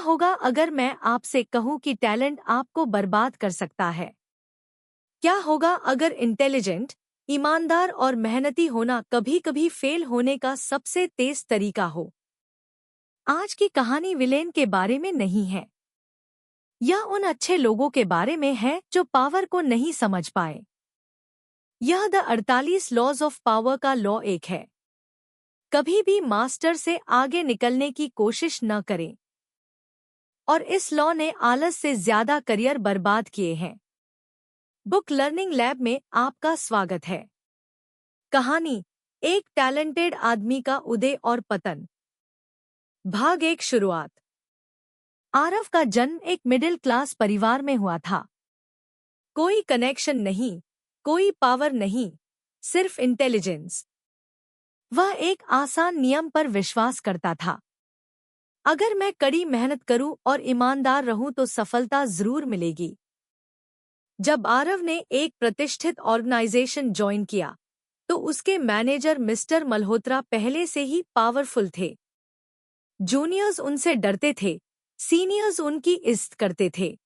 होगा अगर मैं आपसे कहूं कि टैलेंट आपको बर्बाद कर सकता है? क्या होगा अगर इंटेलिजेंट, ईमानदार और मेहनती होना कभी-कभी फेल होने का सबसे तेज तरीका हो? आज की कहानी विलेन के बारे में नहीं है। यह उन अच्छे लोगों के बारे में है जो पावर को नहीं समझ पाए। यह द 48 लॉज ऑफ पावर का लॉ एक है। कभी भी मास्टर से आगे निकलने की कोशिश न करें। और इस लॉ ने आलस से ज्यादा करियर बर्बाद किए हैं। बुक लर्निंग लैब में आपका स्वागत है। कहानी, एक टैलेंटेड आदमी का उदय और पतन। भाग 1, शुरुआत। आरव का जन्म एक मिडिल क्लास परिवार में हुआ था। कोई कनेक्शन नहीं, कोई पावर नहीं, सिर्फ इंटेलिजेंस। वह एक आसान नियम पर विश्वास करता था। अगर मैं कड़ी मेहनत करूं और ईमानदार रहूं तो सफलता जरूर मिलेगी। जब आरव ने एक प्रतिष्ठित ऑर्गेनाइजेशन ज्वाइन किया, तो उसके मैनेजर मिस्टर मल्होत्रा पहले से ही पावरफुल थे। जूनियर्स उनसे डरते थे, सीनियर्स उनकी इज्जत करते थे।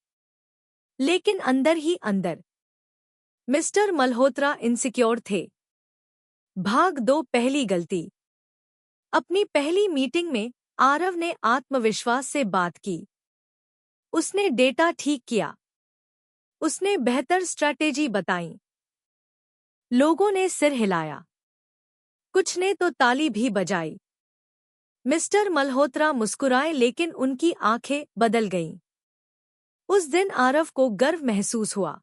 लेकिन अंदर ही अंदर मिस्टर मल्होत्रा इनसिक्योर थे। भाग 2, पहली गलती। अपनी पहली मीटिंग में आरव ने आत्मविश्वास से बात की। उसने डेटा ठीक किया। उसने बेहतर स्ट्रैटेजी बताई। लोगों ने सिर हिलाया। कुछ ने तो ताली भी बजाई। मिस्टर मल्होत्रा मुस्कुराए लेकिन उनकी आंखें बदल गईं। उस दिन आरव को गर्व महसूस हुआ।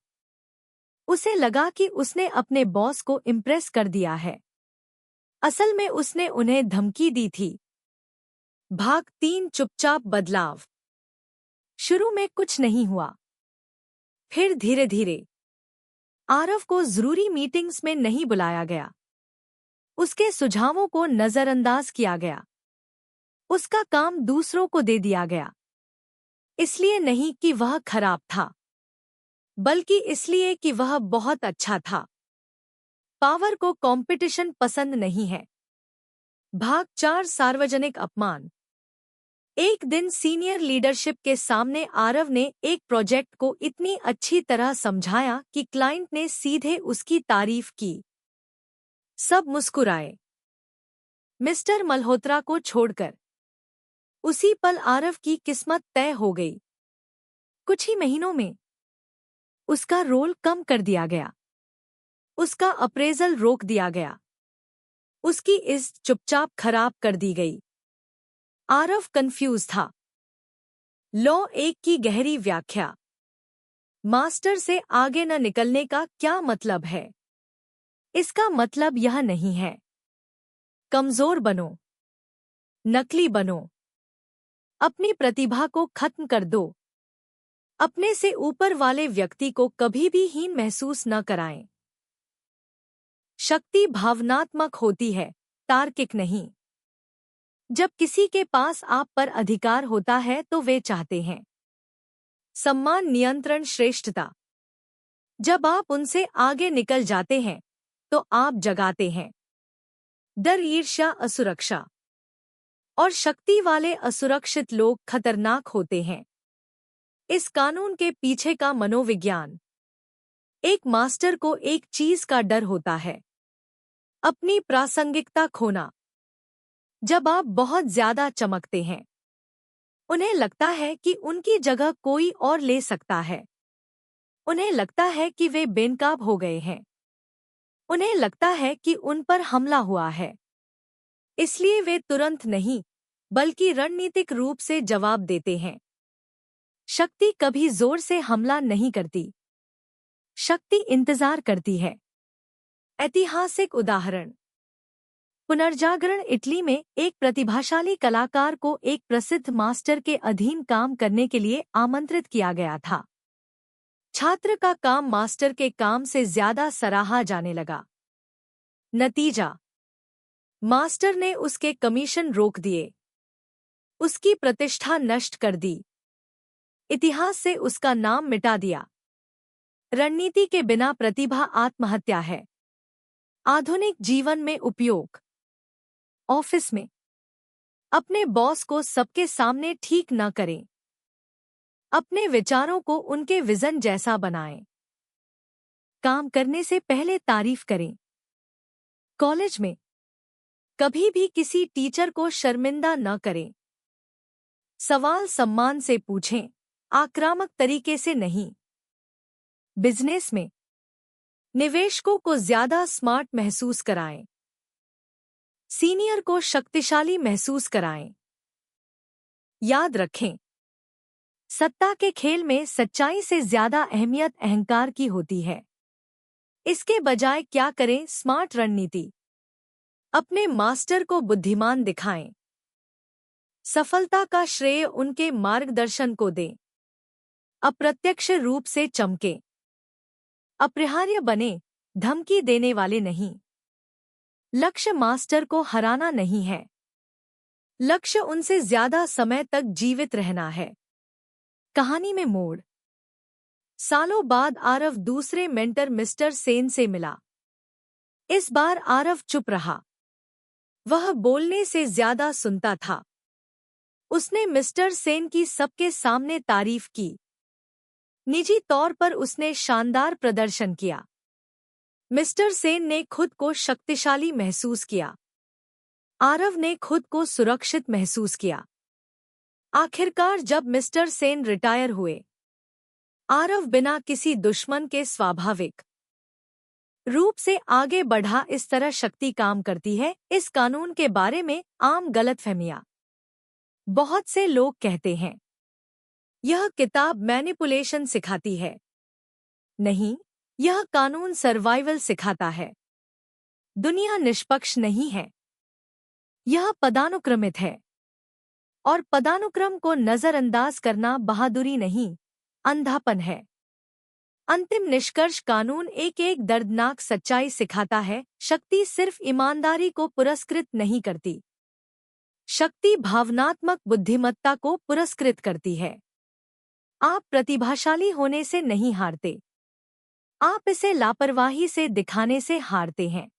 उसे लगा कि उसने अपने बॉस को इम्प्रेस कर दिया है। असल में उसने उन्हें धमकी दी थी। भाग 3, चुपचाप बदलाव। शुरू में कुछ नहीं हुआ। फिर धीरे धीरे आरव को जरूरी मीटिंग्स में नहीं बुलाया गया। उसके सुझावों को नजरअंदाज किया गया। उसका काम दूसरों को दे दिया गया। इसलिए नहीं कि वह खराब था, बल्कि इसलिए कि वह बहुत अच्छा था। पावर को कंपटीशन पसंद नहीं है। भाग 4, सार्वजनिक अपमान। एक दिन सीनियर लीडरशिप के सामने आरव ने एक प्रोजेक्ट को इतनी अच्छी तरह समझाया कि क्लाइंट ने सीधे उसकी तारीफ की। सब मुस्कुराए, मिस्टर मल्होत्रा को छोड़कर। उसी पल आरव की किस्मत तय हो गई। कुछ ही महीनों में उसका रोल कम कर दिया गया। उसका अप्रेजल रोक दिया गया। उसकी इज्जत चुपचाप खराब कर दी गई। आरव कंफ्यूज था। लॉ 1 की गहरी व्याख्या। मास्टर से आगे न निकलने का क्या मतलब है? इसका मतलब यह नहीं है कमजोर बनो, नकली बनो, अपनी प्रतिभा को खत्म कर दो। अपने से ऊपर वाले व्यक्ति को कभी भी हीन महसूस न कराएं। शक्ति भावनात्मक होती है, तार्किक नहीं। जब किसी के पास आप पर अधिकार होता है तो वे चाहते हैं सम्मान, नियंत्रण, श्रेष्ठता। जब आप उनसे आगे निकल जाते हैं तो आप जगाते हैं डर, ईर्ष्या, असुरक्षा। और शक्ति वाले असुरक्षित लोग खतरनाक होते हैं। इस कानून के पीछे का मनोविज्ञान। एक मास्टर को एक चीज का डर होता है, अपनी प्रासंगिकता खोना। जब आप बहुत ज्यादा चमकते हैं, उन्हें लगता है कि उनकी जगह कोई और ले सकता है। उन्हें लगता है कि वे बेनकाब हो गए हैं। उन्हें लगता है कि उन पर हमला हुआ है। इसलिए वे तुरंत नहीं, बल्कि रणनीतिक रूप से जवाब देते हैं। शक्ति कभी जोर से हमला नहीं करती। शक्ति इंतजार करती है। ऐतिहासिक उदाहरण। पुनर्जागरण इटली में एक प्रतिभाशाली कलाकार को एक प्रसिद्ध मास्टर के अधीन काम करने के लिए आमंत्रित किया गया था। छात्र का काम मास्टर के काम से ज्यादा सराहा जाने लगा। नतीजा, मास्टर ने उसके कमीशन रोक दिए, उसकी प्रतिष्ठा नष्ट कर दी, इतिहास से उसका नाम मिटा दिया। रणनीति के बिना प्रतिभा आत्महत्या है। आधुनिक जीवन में उपयोग। ऑफिस में अपने बॉस को सबके सामने ठीक न करें। अपने विचारों को उनके विजन जैसा बनाएं। काम करने से पहले तारीफ करें। कॉलेज में कभी भी किसी टीचर को शर्मिंदा न करें। सवाल सम्मान से पूछें, आक्रामक तरीके से नहीं। बिजनेस में निवेशकों को ज्यादा स्मार्ट महसूस कराएं। सीनियर को शक्तिशाली महसूस कराएं। याद रखें, सत्ता के खेल में सच्चाई से ज्यादा अहमियत अहंकार की होती है। इसके बजाय क्या करें? स्मार्ट रणनीति। अपने मास्टर को बुद्धिमान दिखाएं। सफलता का श्रेय उनके मार्गदर्शन को दें। अप्रत्यक्ष रूप से चमके। अपरिहार्य बने, धमकी देने वाले नहीं। लक्ष्य मास्टर को हराना नहीं है। लक्ष्य उनसे ज्यादा समय तक जीवित रहना है। कहानी में मोड़। सालों बाद आरव दूसरे मेंटर मिस्टर सेन से मिला। इस बार आरव चुप रहा। वह बोलने से ज्यादा सुनता था। उसने मिस्टर सेन की सबके सामने तारीफ की। निजी तौर पर उसने शानदार प्रदर्शन किया। मिस्टर सेन ने खुद को शक्तिशाली महसूस किया। आरव ने खुद को सुरक्षित महसूस किया। आखिरकार जब मिस्टर सेन रिटायर हुए, आरव बिना किसी दुश्मन के स्वाभाविक रूप से आगे बढ़ा। इस तरह शक्ति काम करती है। इस कानून के बारे में आम गलतफहमियां। बहुत से लोग कहते हैं यह किताब मैनिपुलेशन सिखाती है। नहीं, यह कानून सर्वाइवल सिखाता है। दुनिया निष्पक्ष नहीं है। यह पदानुक्रमित है। और पदानुक्रम को नजरअंदाज करना बहादुरी नहीं, अंधापन है। अंतिम निष्कर्ष, कानून एक एक दर्दनाक सच्चाई सिखाता है। शक्ति सिर्फ ईमानदारी को पुरस्कृत नहीं करती। शक्ति भावनात्मक बुद्धिमत्ता को पुरस्कृत करती है। आप प्रतिभाशाली होने से नहीं हारते। आप इसे लापरवाही से दिखाने से हारते हैं।